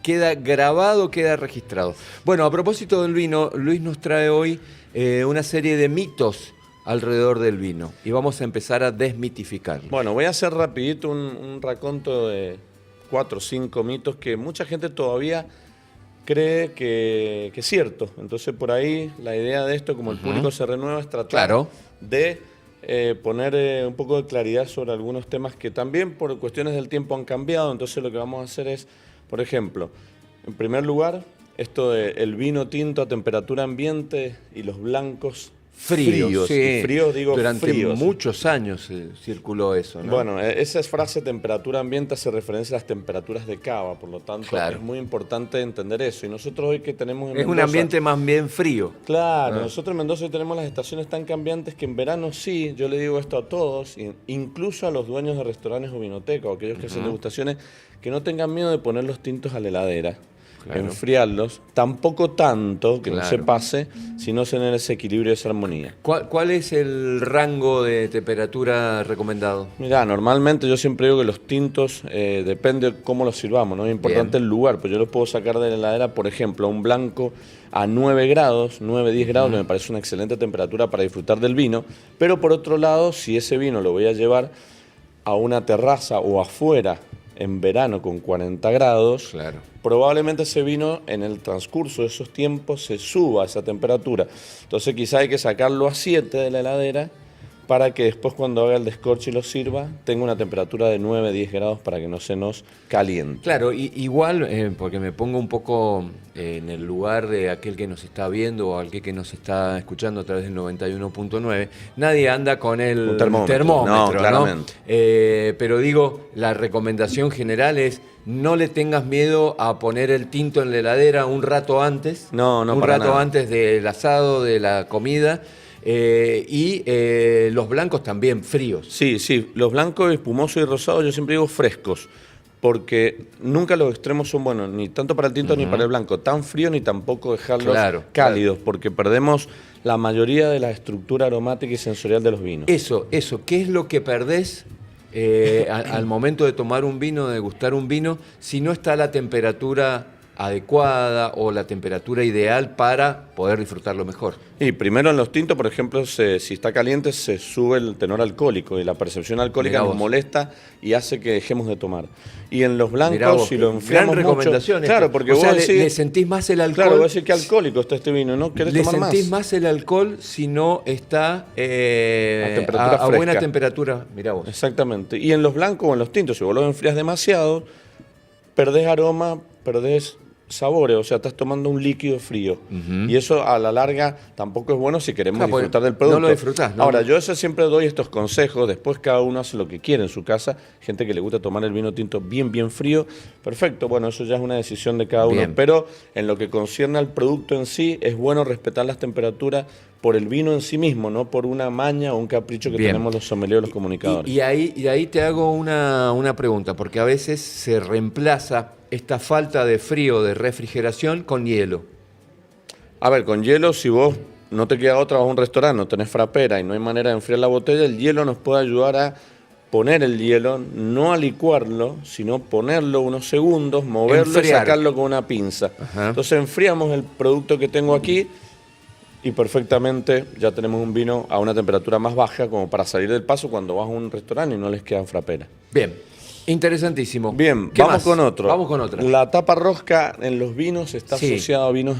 queda grabado, queda registrado. Bueno, a propósito del vino, Luis nos trae hoy una serie de mitos alrededor del vino y vamos a empezar a desmitificarlo. Bueno, voy a hacer rapidito un raconto de 4 o 5 mitos que mucha gente todavía cree que es cierto. Entonces por ahí la idea de esto, como el público se renueva, es tratar de poner un poco de claridad sobre algunos temas que también por cuestiones del tiempo han cambiado. Entonces lo que vamos a hacer es, por ejemplo, en primer lugar, esto del vino tinto a temperatura ambiente y los blancos fríos. Sí. Y fríos, digo, durante fríos. muchos años circuló eso, ¿no? Bueno, esa frase temperatura ambiente hace referencia a las temperaturas de cava, por lo tanto es muy importante entender eso. Y nosotros hoy que tenemos en Mendoza, un ambiente más bien frío. Claro, nosotros en Mendoza hoy tenemos las estaciones tan cambiantes que en verano sí, yo le digo esto a todos, incluso a los dueños de restaurantes o vinotecas o aquellos que hacen degustaciones, que no tengan miedo de poner los tintos a la heladera. Enfriarlos, tampoco tanto que no se pase, sino tener ese equilibrio y esa armonía. ¿Cuál es el rango de temperatura recomendado? Mirá, normalmente yo siempre digo que los tintos depende de cómo los sirvamos, ¿no? Es importante el lugar, pues yo los puedo sacar de la heladera, por ejemplo, un blanco a 9 grados, 9, 10 grados, que me parece una excelente temperatura para disfrutar del vino, pero por otro lado, si ese vino lo voy a llevar a una terraza o afuera en verano con 40 grados, probablemente ese vino en el transcurso de esos tiempos se suba a esa temperatura. Entonces quizá hay que sacarlo a 7 de la heladera para que después cuando haga el descorche y lo sirva tenga una temperatura de 9, 10 grados para que no se nos caliente. Claro, igual, porque me pongo un poco en el lugar de aquel que nos está viendo o aquel que nos está escuchando a través del 91.9, nadie anda con el termómetro, no, claramente. Pero digo, la recomendación general es no le tengas miedo a poner el tinto en la heladera un rato antes, un rato antes del asado, de la comida. Los blancos también fríos. Sí, los blancos, espumosos y rosados yo siempre digo frescos, porque nunca los extremos son buenos, ni tanto para el tinto ni para el blanco, tan frío ni tampoco dejarlos cálidos, porque perdemos la mayoría de la estructura aromática y sensorial de los vinos. Eso, ¿qué es lo que perdés al momento de tomar un vino, de degustar un vino, si no está la temperatura adecuada o la temperatura ideal para poder disfrutarlo mejor? Y primero en los tintos, por ejemplo, si está caliente se sube el tenor alcohólico y la percepción alcohólica nos molesta y hace que dejemos de tomar. Y en los blancos, si lo enfriamos gran recomendación mucho, claro, porque o sea, vos decís, le sentís más el alcohol. Claro, vos decís que alcohólico está este vino, ¿no? ¿Querés tomar más? Le sentís más el alcohol si no está a buena temperatura. Mirá vos. Exactamente. Y en los blancos o en los tintos, si vos los enfrías demasiado, perdés aroma, perdés sabores, o sea, estás tomando un líquido frío. Y eso a la larga tampoco es bueno si queremos disfrutar del producto. No lo disfrutás, ¿no? Ahora, yo siempre doy estos consejos, después cada uno hace lo que quiere en su casa, gente que le gusta tomar el vino tinto bien frío, perfecto, bueno, eso ya es una decisión de cada uno, pero en lo que concierne al producto en sí, es bueno respetar las temperaturas por el vino en sí mismo, no por una maña o un capricho que tenemos los sommeliers o los comunicadores. Y ahí te hago una pregunta, porque a veces se reemplaza esta falta de frío, de refrigeración, con hielo. A ver, con hielo, si vos no te queda otra, vas a un restaurante, no tenés frapera y no hay manera de enfriar la botella, el hielo nos puede ayudar a poner el hielo, no a licuarlo, sino ponerlo unos segundos, moverlo y sacarlo con una pinza. Entonces enfriamos el producto que tengo aquí y perfectamente ya tenemos un vino a una temperatura más baja como para salir del paso cuando vas a un restaurante y no les quedan frapera. Bien. Interesantísimo. Bien, vamos con otro. Vamos con otra. La tapa rosca en los vinos está asociada a vinos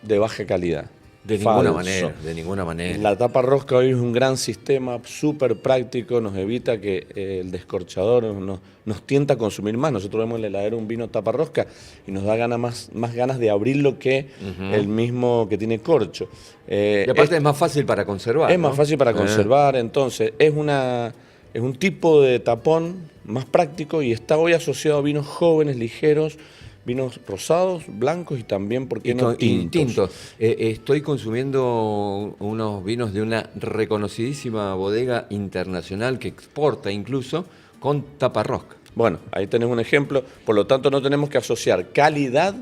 de baja calidad. De ninguna manera, de ninguna manera. La tapa rosca hoy es un gran sistema, súper práctico, nos evita que el descorchador nos tienta a consumir más. Nosotros vemos en la heladera un vino tapa rosca y nos da más ganas de abrirlo que el mismo que tiene corcho. Y aparte es más fácil para conservar. Es más fácil para conservar, entonces es un tipo de tapón más práctico y está hoy asociado a vinos jóvenes, ligeros, vinos rosados, blancos y también, ¿por qué no, tintos? Estoy consumiendo unos vinos de una reconocidísima bodega internacional que exporta incluso con taparrosca. Bueno, ahí tenés un ejemplo. Por lo tanto, no tenemos que asociar calidad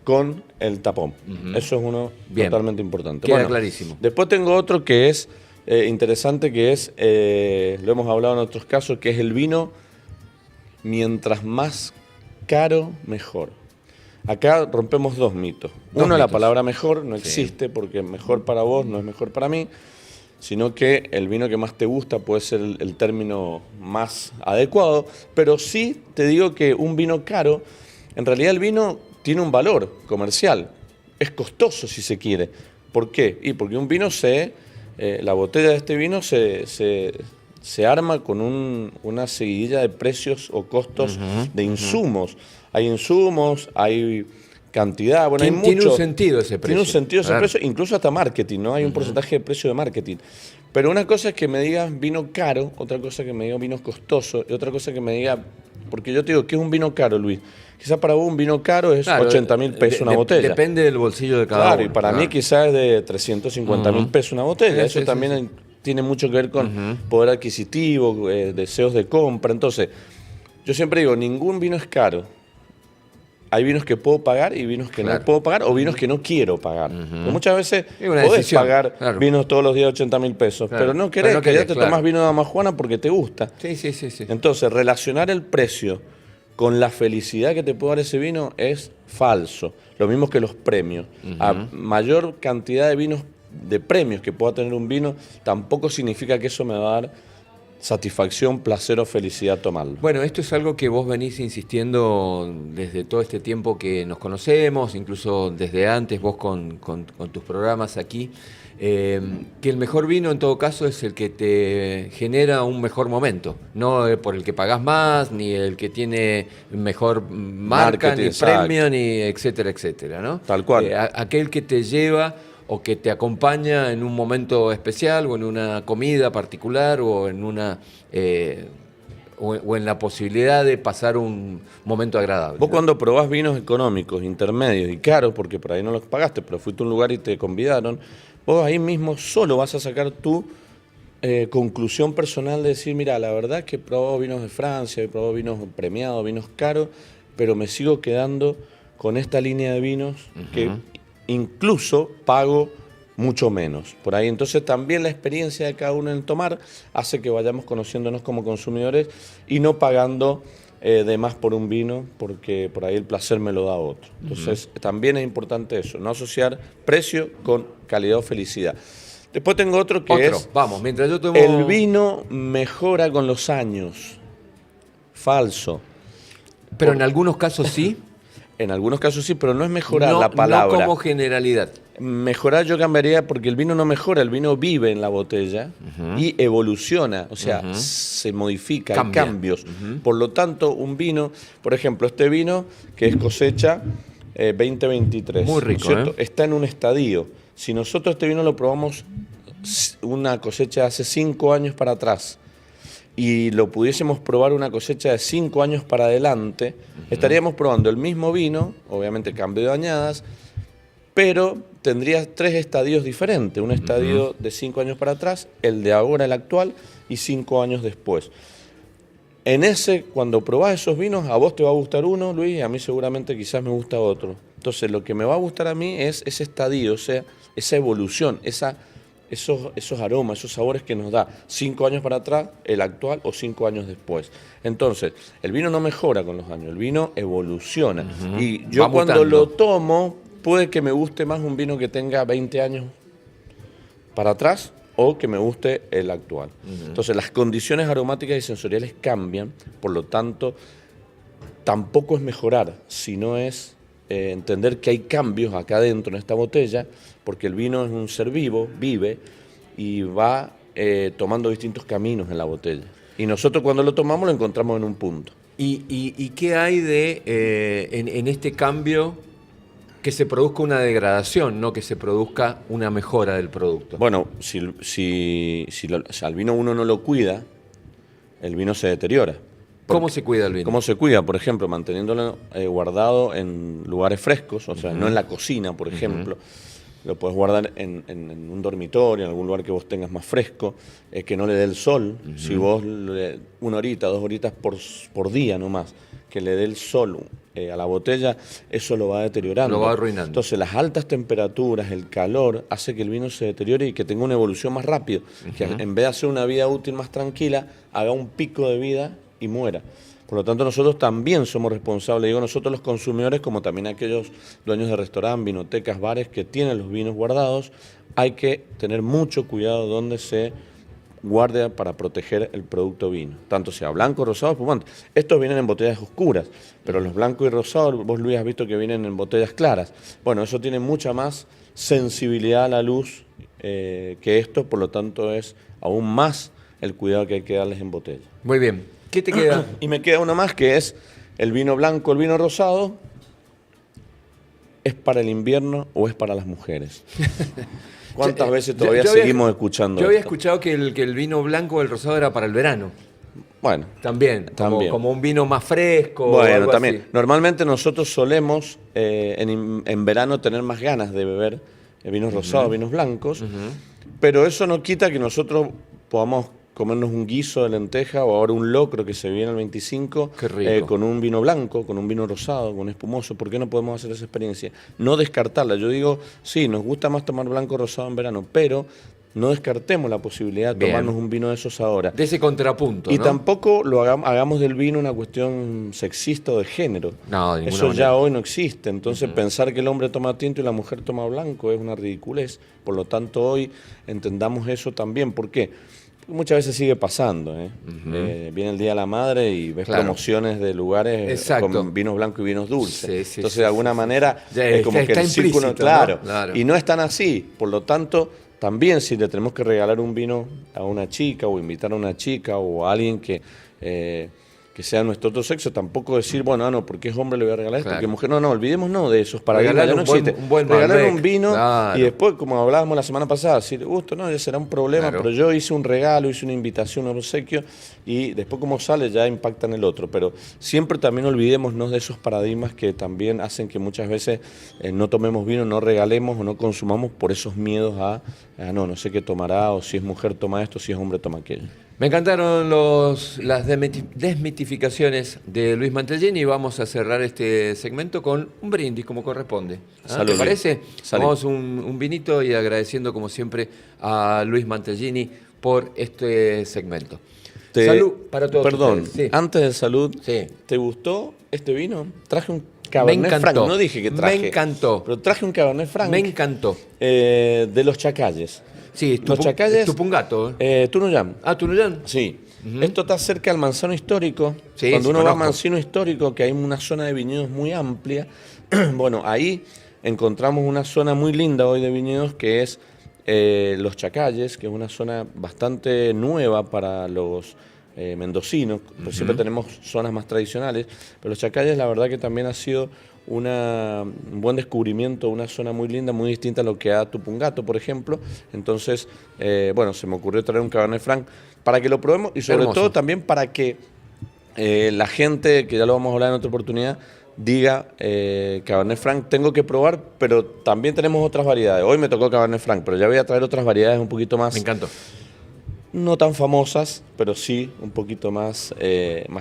con el tapón. Eso es uno totalmente importante. Queda clarísimo. Después tengo otro que es interesante, que es, lo hemos hablado en otros casos, que es el vino mientras más caro, mejor. Acá rompemos dos mitos. Uno, la palabra mejor no existe, porque mejor para vos no es mejor para mí, sino que el vino que más te gusta puede ser el término más adecuado, pero sí te digo que un vino caro, en realidad el vino tiene un valor comercial, es costoso si se quiere. ¿Por qué? Y porque un vino la botella de este vino se arma con una seguidilla de precios o costos de insumos. Hay insumos, hay cantidad, bueno, hay mucho. Tiene un sentido ese precio. Tiene un sentido ese precio, incluso hasta marketing, ¿no? Hay un porcentaje de precio de marketing. Pero una cosa es que me digas vino caro, otra cosa es que me digas vino costoso, y otra cosa es que me diga, porque yo te digo, ¿qué es un vino caro, Luis? Quizás para vos un vino caro es 80.000 pesos una botella. Depende del bolsillo de cada uno. Claro, y para mí quizás es de 350.000 pesos una botella. Eso también tiene mucho que ver con poder adquisitivo, deseos de compra. Entonces, yo siempre digo, ningún vino es caro. Hay vinos que puedo pagar y vinos que no puedo pagar, o vinos que no quiero pagar. Muchas veces podés pagar vinos todos los días 80.000 pesos, pero no querés, que ya te tomás vino de Dama Juana porque te gusta. Sí. Entonces, relacionar el precio con la felicidad que te puede dar ese vino es falso. Lo mismo que los premios. A mayor cantidad de vinos, de premios que pueda tener un vino, tampoco significa que eso me va a dar satisfacción, placer o felicidad tomarlo. Bueno, esto es algo que vos venís insistiendo desde todo este tiempo que nos conocemos, incluso desde antes, vos con tus programas aquí, que el mejor vino en todo caso es el que te genera un mejor momento, no por el que pagás más, ni el que tiene mejor marca, ni premio, ni etcétera, ¿no? Tal cual. Aquel que te lleva o que te acompaña en un momento especial o en una comida particular o en o en la posibilidad de pasar un momento agradable. Vos cuando probás vinos económicos, intermedios y caros, porque por ahí no los pagaste, pero fuiste a un lugar y te convidaron, vos ahí mismo solo vas a sacar tu conclusión personal de decir, mira, la verdad es que he probado vinos de Francia, he probado vinos premiados, vinos caros, pero me sigo quedando con esta línea de vinos que incluso pago mucho menos. Por ahí entonces también la experiencia de cada uno en el tomar hace que vayamos conociéndonos como consumidores y no pagando de más por un vino, porque por ahí el placer me lo da otro. Entonces también es importante eso, no asociar precio con calidad o felicidad. Después tengo otro que es, vamos, mientras yo tomo... el vino mejora con los años. Falso. Pero en algunos casos sí. En algunos casos sí, pero no es mejorar la palabra. No como generalidad. Mejorar yo cambiaría porque el vino no mejora, el vino vive en la botella y evoluciona, o sea, se modifica, hay cambios. Por lo tanto, un vino, por ejemplo, este vino que es cosecha 2023, muy rico, ¿cierto? Está en un estadio. Si nosotros este vino lo probamos una cosecha de hace 5 años para atrás, y lo pudiésemos probar una cosecha de 5 años para adelante, estaríamos probando el mismo vino, obviamente cambio de añadas, pero tendría 3 estadios diferentes, un estadio de 5 años para atrás, el de ahora, el actual, y 5 años después. En ese, cuando probás esos vinos, a vos te va a gustar uno, Luis, y a mí seguramente quizás me gusta otro. Entonces, lo que me va a gustar a mí es ese estadio, o sea, esa evolución, esos aromas, esos sabores que nos da 5 años para atrás, el actual o 5 años después. Entonces, el vino no mejora con los años, el vino evoluciona. Y yo cuando lo tomo, puede que me guste más un vino que tenga 20 años para atrás o que me guste el actual. Entonces, las condiciones aromáticas y sensoriales cambian, por lo tanto, tampoco es mejorar, sino es entender que hay cambios acá adentro en esta botella, porque el vino es un ser vivo, vive y va tomando distintos caminos en la botella. Y nosotros cuando lo tomamos lo encontramos en un punto. ¿Y qué hay de en este cambio que se produzca una degradación, no que se produzca una mejora del producto? Bueno, si al vino uno no lo cuida, el vino se deteriora. ¿Cómo se cuida el vino? ¿Cómo se cuida? Por ejemplo, manteniéndolo guardado en lugares frescos, o sea, no en la cocina, por ejemplo. Lo puedes guardar en un dormitorio, en algún lugar que vos tengas más fresco, que no le dé el sol. Si vos 1 horita, 2 horitas por día nomás, que le dé el sol a la botella, eso lo va deteriorando. Lo va arruinando. Entonces, las altas temperaturas, el calor, hace que el vino se deteriore y que tenga una evolución más rápido. Que en vez de hacer una vida útil más tranquila, haga un pico de vida y muera. Por lo tanto, nosotros también somos responsables, digo nosotros los consumidores, como también aquellos dueños de restaurantes, vinotecas, bares que tienen los vinos guardados. Hay que tener mucho cuidado donde se guarde para proteger el producto vino, tanto sea blanco, rosado, espumante. Estos vienen en botellas oscuras, pero los blancos y rosados, vos Luis has visto que vienen en botellas claras. Bueno, eso tiene mucha más sensibilidad a la luz que esto, por lo tanto es aún más el cuidado que hay que darles en botella. Muy bien. ¿Qué te queda? Y me queda uno más que es el vino blanco, el vino rosado. ¿Es para el invierno o es para las mujeres? ¿Cuántas veces todavía seguimos escuchando Yo había esto? escuchado que el vino blanco o el rosado era para el verano. Bueno. También. Como un vino más fresco. Bueno, o algo también. Así. Normalmente nosotros solemos en verano tener más ganas de beber vinos rosados, vinos blancos, pero eso no quita que nosotros podamos comernos un guiso de lenteja o ahora un locro que se viene el 25 con un vino blanco, con un vino rosado, con un espumoso. ¿Por qué no podemos hacer esa experiencia? No descartarla. Yo digo, sí, nos gusta más tomar blanco o rosado en verano, pero no descartemos la posibilidad de tomarnos un vino de esos ahora. De ese contrapunto, Y ¿no? tampoco lo hagamos del vino una cuestión sexista o de género. No, de eso manera. ya hoy no existe. Entonces pensar que el hombre toma tinto y la mujer toma blanco es una ridiculez. Por lo tanto, hoy entendamos eso también. ¿Por qué? Porque muchas veces sigue pasando. Viene el Día de la Madre y ves promociones de lugares con vinos blancos y vinos dulces. Entonces, de alguna manera, es como que el círculo, claro. Y no es tan así. Por lo tanto, también si le tenemos que regalar un vino a una chica o invitar a una chica o a alguien que sea nuestro otro sexo, tampoco decir, bueno, no, porque es hombre le voy a regalar esto, porque mujer, no, olvidémonos de esos paradigmas, ya no existe. Regalar un vino y después, como hablábamos la semana pasada, decir, gusto, no, ya será un problema, pero yo hice un regalo, hice una invitación, un obsequio, y después como sale ya impacta en el otro. Pero siempre también olvidémonos de esos paradigmas que también hacen que muchas veces no tomemos vino, no regalemos o no consumamos por esos miedos a no sé qué tomará, o si es mujer toma esto, si es hombre toma aquello. Me encantaron las desmitificaciones de Luis Mantelgini y vamos a cerrar este segmento con un brindis como corresponde. Salud. ¿Te parece? Salud. Vamos un vinito y agradeciendo como siempre a Luis Mantelgini por este segmento. Salud para todos. Perdón, ustedes. Sí. Antes de salud, Sí. ¿te gustó este vino? Traje un Cabernet Franc, no dije que traje. Me encantó. Pero traje un Cabernet Franc. Me encantó. De los Chacalles. Sí, los Chacalles. Tupungato. Tunuyán. Ah, Tunuyán. Sí. Esto está cerca del Manzano Histórico. Sí, Cuando uno va al conozco. Manzano Histórico, que hay una zona de viñedos muy amplia, bueno, ahí encontramos una zona muy linda hoy de viñedos que es Los Chacalles, que es una zona bastante nueva para los mendocinos, pues siempre tenemos zonas más tradicionales, pero Los Chacalles la verdad que también ha sido un buen descubrimiento, una zona muy linda, muy distinta a lo que a Tupungato, por ejemplo. Entonces, bueno, se me ocurrió traer un Cabernet Franc para que lo probemos y sobre todo también para que la gente, que ya lo vamos a hablar en otra oportunidad, diga Cabernet Franc tengo que probar, pero también tenemos otras variedades. Hoy me tocó Cabernet Franc, pero ya voy a traer otras variedades un poquito más... Me encantó. No tan famosas, pero sí un poquito más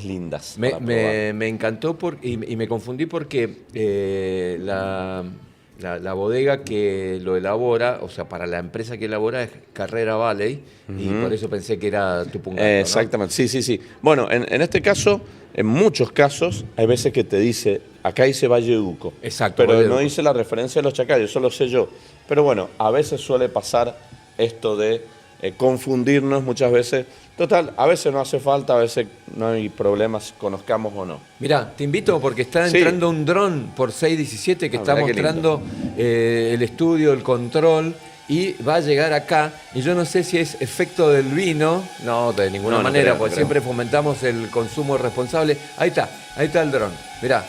lindas. Me encantó y me confundí porque la bodega que lo elabora, o sea, para la empresa que elabora es Carrera Valley, y por eso pensé que era Tupungato, ¿no? Exactamente, sí. Bueno, en este caso, en muchos casos, hay veces que te dice, acá dice Valleduco. Exacto. Pero Valleduco. no dice la referencia de los Chacalles, eso lo sé yo. Pero bueno, a veces suele pasar esto de confundirnos muchas veces. Total, a veces no hace falta, a veces no hay problemas, conozcamos o no. Mirá, te invito porque está entrando un dron por 617 que está mostrando el estudio, el control, y va a llegar acá. Y yo no sé si es efecto del vino, no, de ninguna manera, porque siempre fomentamos el consumo responsable. Ahí está el dron. Mirá,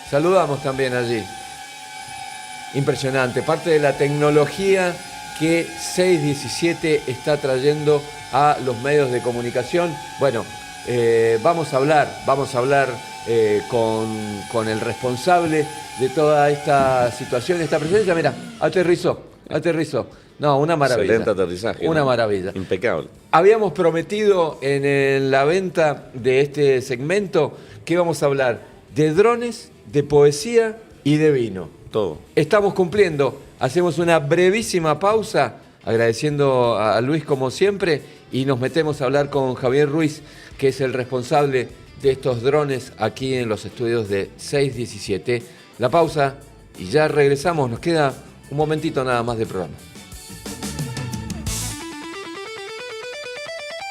saludamos también allí. Impresionante, parte de la tecnología que 617 está trayendo a los medios de comunicación. Bueno, vamos a hablar con el responsable de toda esta situación, esta presencia. Mira, aterrizó. No, una maravilla. Excelente aterrizaje. Una maravilla. Impecable. Habíamos prometido en la venta de este segmento que íbamos a hablar de drones, de poesía y de vino. Todo. Estamos cumpliendo. Hacemos una brevísima pausa, agradeciendo a Luis como siempre, y nos metemos a hablar con Javier Ruiz, que es el responsable de estos drones aquí en los estudios de 617. La pausa y ya regresamos, nos queda un momentito nada más de programa.